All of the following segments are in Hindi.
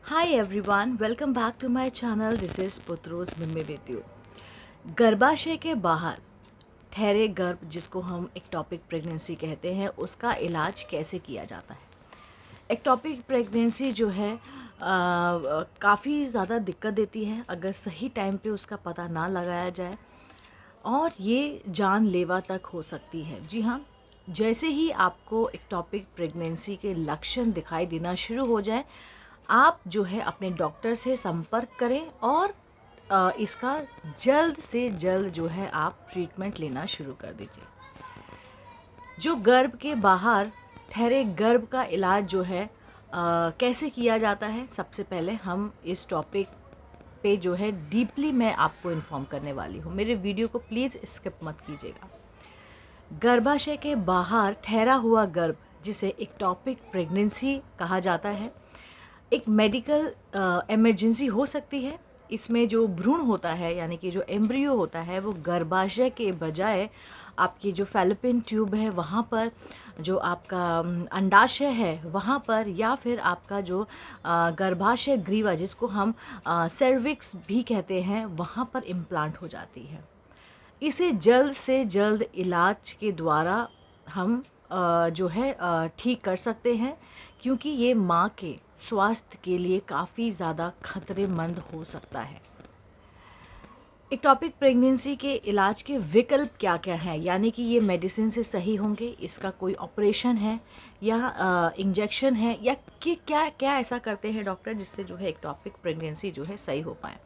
Hi everyone, welcome back to my channel. This is पुत्रोस मिम्मी with you. गर्भाशय के बाहर ठहरे गर्भ, जिसको हम एक्टोपिक प्रेगनेंसी कहते हैं, उसका इलाज कैसे किया जाता है। एक्टोपिक प्रेगनेंसी जो है काफ़ी ज़्यादा दिक्कत देती है अगर सही टाइम पे उसका पता ना लगाया जाए, और ये जानलेवा तक हो सकती है। जी हाँ, जैसे ही आपको एक्टोपिक प्रेगनेंसी के लक्षण दिखाई देना शुरू हो जाए, आप जो है अपने डॉक्टर से संपर्क करें और इसका जल्द से जल्द जो है आप ट्रीटमेंट लेना शुरू कर दीजिए। जो गर्भ के बाहर ठहरे गर्भ का इलाज जो है कैसे किया जाता है, सबसे पहले हम इस टॉपिक पे जो है डीपली मैं आपको इन्फॉर्म करने वाली हूँ। मेरे वीडियो को प्लीज़ स्किप मत कीजिएगा। गर्भाशय के बाहर ठहरा हुआ गर्भ, जिसे एक्टोपिक प्रेगनेंसी कहा जाता है, एक मेडिकल इमरजेंसी हो सकती है। इसमें जो भ्रूण होता है, यानी कि जो एम्ब्रियो होता है, वो गर्भाशय के बजाय आपकी जो फैलोपियन ट्यूब है वहाँ पर, जो आपका अंडाशय है वहाँ पर, या फिर आपका जो गर्भाशय ग्रीवा, जिसको हम सर्विक्स भी कहते हैं, वहाँ पर इम्प्लांट हो जाती है। इसे जल्द से जल्द इलाज के द्वारा हम जो है ठीक कर सकते हैं, क्योंकि ये माँ के स्वास्थ्य के लिए काफ़ी ज़्यादा खतरेमंद हो सकता है। एक्टोपिक प्रेगनेंसी के इलाज के विकल्प क्या क्या हैं, यानी कि ये मेडिसिन से सही होंगे, इसका कोई ऑपरेशन है या इंजेक्शन है, या कि क्या क्या ऐसा करते हैं डॉक्टर जिससे जो है एक्टोपिक प्रेगनेंसी जो है सही हो पाए।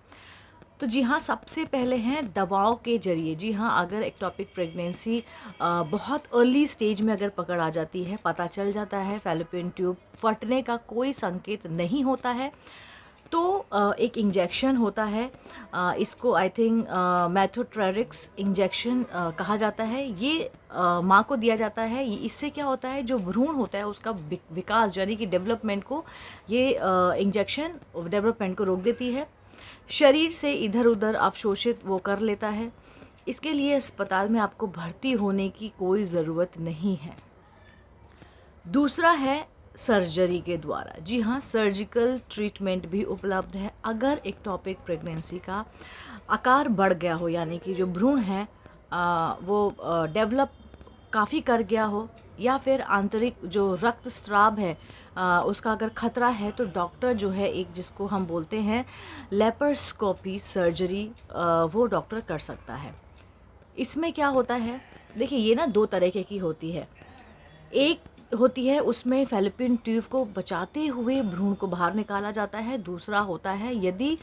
तो जी हाँ, सबसे पहले हैं दवाओं के ज़रिए। जी हाँ, अगर एक्टोपिक प्रेगनेंसी बहुत अर्ली स्टेज में अगर पकड़ आ जाती है, पता चल जाता है फैलोपियन ट्यूब फटने का कोई संकेत नहीं होता है, तो एक इंजेक्शन होता है, इसको आई थिंक मैथोट्रेरिक्स इंजेक्शन कहा जाता है। ये माँ को दिया जाता है। इससे क्या होता है, जो भ्रूण होता है उसका विकास यानी कि डेवलपमेंट को ये इंजेक्शन डेवलपमेंट को रोक देती है, शरीर से इधर उधर अवशोषित वो कर लेता है। इसके लिए अस्पताल में आपको भर्ती होने की कोई ज़रूरत नहीं है। दूसरा है सर्जरी के द्वारा। जी हाँ, सर्जिकल ट्रीटमेंट भी उपलब्ध है। अगर एक्टोपिक प्रेगनेंसी का आकार बढ़ गया हो, यानी कि जो भ्रूण है वो डेवलप काफ़ी कर गया हो, या फिर आंतरिक जो रक्तस्राव है उसका अगर खतरा है, तो डॉक्टर जो है एक जिसको हम बोलते हैं लेप्रोस्कोपी सर्जरी, वो डॉक्टर कर सकता है। इसमें क्या होता है, देखिए ये ना दो तरीके की होती है। एक होती है उसमें फैलोपियन ट्यूब को बचाते हुए भ्रूण को बाहर निकाला जाता है। दूसरा होता है यदि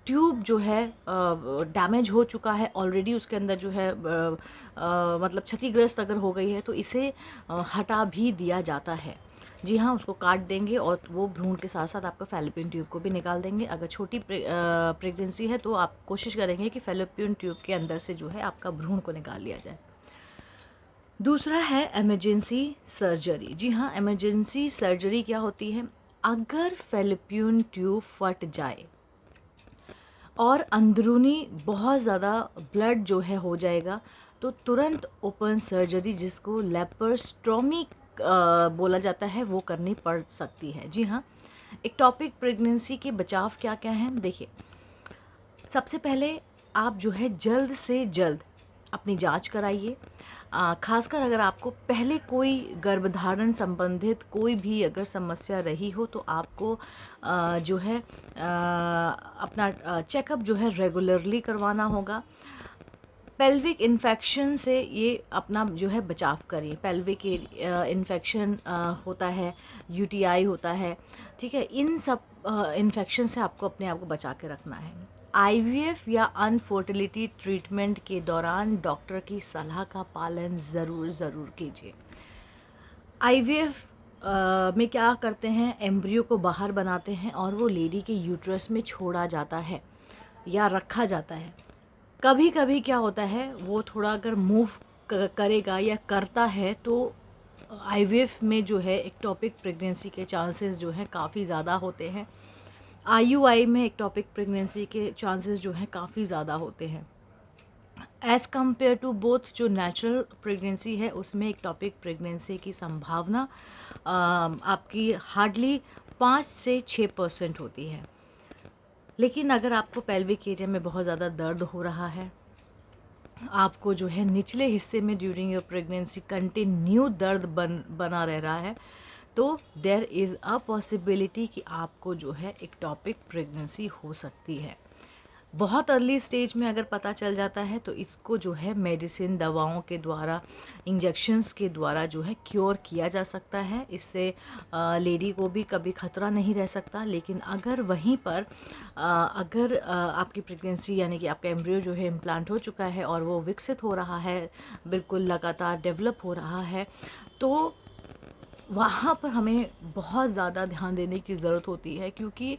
ट्यूब जो है डैमेज हो चुका है ऑलरेडी, उसके अंदर जो है मतलब क्षतिग्रस्त अगर हो गई है, तो इसे हटा भी दिया जाता है। जी हाँ, उसको काट देंगे और वो भ्रूण के साथ साथ आपका फैलोपियन ट्यूब को भी निकाल देंगे। अगर छोटी प्रेगनेंसी है तो आप कोशिश करेंगे कि फैलोपियन ट्यूब के अंदर से जो है आपका भ्रूण को निकाल लिया जाए। दूसरा है इमरजेंसी सर्जरी। जी हाँ, इमरजेंसी सर्जरी क्या होती है, अगर फैलोपियन ट्यूब फट जाए और अंदरूनी बहुत ज़्यादा ब्लड जो है हो जाएगा, तो तुरंत ओपन सर्जरी, जिसको लेप्रोस्टोमी बोला जाता है, वो करनी पड़ सकती है। जी हाँ, एक्टोपिक प्रेगनेंसी के बचाव क्या क्या हैं, देखिए। सबसे पहले आप जो है जल्द से जल्द अपनी जांच कराइए। खासकर अगर आपको पहले कोई गर्भधारण संबंधित कोई भी अगर समस्या रही हो, तो आपको जो है अपना चेकअप जो है रेगुलरली करवाना होगा। पेल्विक इन्फेक्शन से ये अपना जो है बचाव करिए। पेल्विक इन्फेक्शन होता है, यूटीआई होता है, ठीक है, इन सब इन्फेक्शन से आपको अपने आप को बचा के रखना है। आईवीएफ या अनफर्टिलिटी ट्रीटमेंट के दौरान डॉक्टर की सलाह का पालन ज़रूर कीजिए। आईवीएफ में क्या करते हैं, एम्ब्रियो को बाहर बनाते हैं और वो लेडी के यूट्रस में छोड़ा जाता है या रखा जाता है। कभी कभी क्या होता है, वो थोड़ा अगर मूव करेगा या करता है, तो आईवीएफ में जो है एक्टोपिक प्रेगनेंसी के चांसेस जो है काफ़ी ज़्यादा होते हैं। आईयूआई में एक्टोपिक प्रेगनेंसी के चांसेस जो हैं काफ़ी ज़्यादा होते हैं। एज़ कम्पेयर टू बोथ जो नेचुरल प्रेगनेंसी है, उसमें एक्टोपिक प्रेगनेंसी की संभावना आपकी हार्डली 5 से 6% होती है। लेकिन अगर आपको पेल्विक एरिया में बहुत ज़्यादा दर्द हो रहा है, आपको जो है निचले हिस्से में ड्यूरिंग योर प्रेगनेंसी कंटिन्यू दर्द बना रह रहा है, तो देयर इज़ अ पॉसिबिलिटी कि आपको जो है एक्टोपिक प्रेगनेंसी हो सकती है। बहुत अर्ली स्टेज में अगर पता चल जाता है तो इसको जो है मेडिसिन, दवाओं के द्वारा, इंजेक्शंस के द्वारा जो है क्योर किया जा सकता है। इससे लेडी को भी कभी खतरा नहीं रह सकता। लेकिन अगर वहीं पर अगर आपकी प्रेगनेंसी यानी कि आपका एम्ब्रियो जो है इम्प्लांट हो चुका है और वो विकसित हो रहा है, बिल्कुल लगातार डेवलप हो रहा है, तो वहाँ पर हमें बहुत ज़्यादा ध्यान देने की ज़रूरत होती है, क्योंकि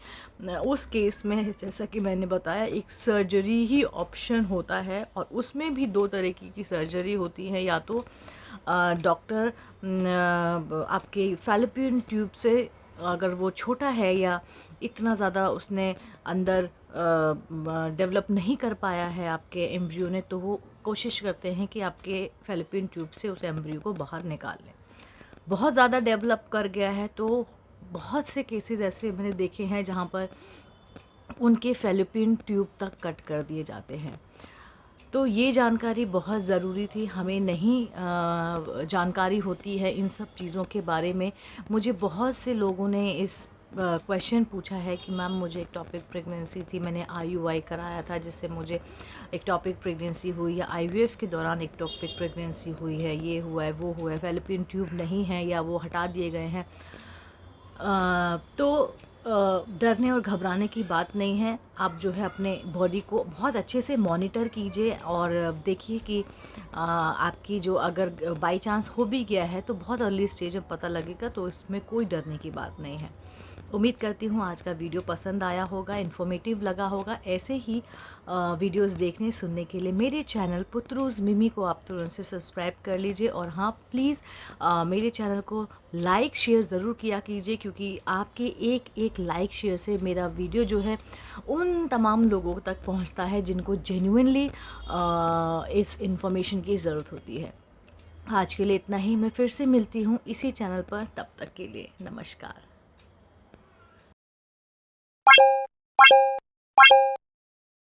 उस केस में जैसा कि मैंने बताया एक सर्जरी ही ऑप्शन होता है। और उसमें भी 2 तरह की सर्जरी होती है। या तो डॉक्टर आपके फैलोपियन ट्यूब से, अगर वो छोटा है या इतना ज़्यादा उसने अंदर डेवलप नहीं कर पाया है आपके एम्ब्रियो ने, तो वो कोशिश करते हैं कि आपके फैलोपियन ट्यूब से उस एम्ब्रियो को बाहर निकाल लें। बहुत ज़्यादा डेवलप कर गया है तो बहुत से केसेस ऐसे मैंने देखे हैं जहाँ पर उनके फैलोपियन ट्यूब तक कट कर दिए जाते हैं। तो ये जानकारी बहुत ज़रूरी थी, हमें नहीं जानकारी होती है इन सब चीज़ों के बारे में। मुझे बहुत से लोगों ने इस क्वेश्चन पूछा है कि मैम मुझे एक्टोपिक प्रेगनेंसी थी, मैंने IUI कराया था जिससे मुझे एक्टोपिक प्रेगनेंसी हुई, या IVF के दौरान एक्टोपिक प्रेगनेंसी हुई है, ये हुआ है, वो हुआ है, फैलोपियन ट्यूब नहीं है या वो हटा दिए गए हैं। तो डरने और घबराने की बात नहीं है। आप जो है अपने बॉडी को बहुत अच्छे से मॉनिटर कीजिए और देखिए कि आपकी जो अगर बाय चांस हो भी गया है तो बहुत अर्ली स्टेज में पता लगेगा, तो इसमें कोई डरने की बात नहीं है। उम्मीद करती हूँ आज का वीडियो पसंद आया होगा, इन्फॉर्मेटिव लगा होगा। ऐसे ही वीडियोस देखने सुनने के लिए मेरे चैनल पुत्रूज़ मिमी को आप तुरंत से सब्सक्राइब कर लीजिए। और हाँ, प्लीज़ मेरे चैनल को लाइक शेयर ज़रूर किया कीजिए, क्योंकि आपके एक एक लाइक शेयर से मेरा वीडियो जो है उन तमाम लोगों तक पहुंचता है जिनको जेन्युइनली इस इन्फॉर्मेशन की ज़रूरत होती है। आज के लिए इतना ही। मैं फिर से मिलती हूँ इसी चैनल पर, तब तक के लिए नमस्कार।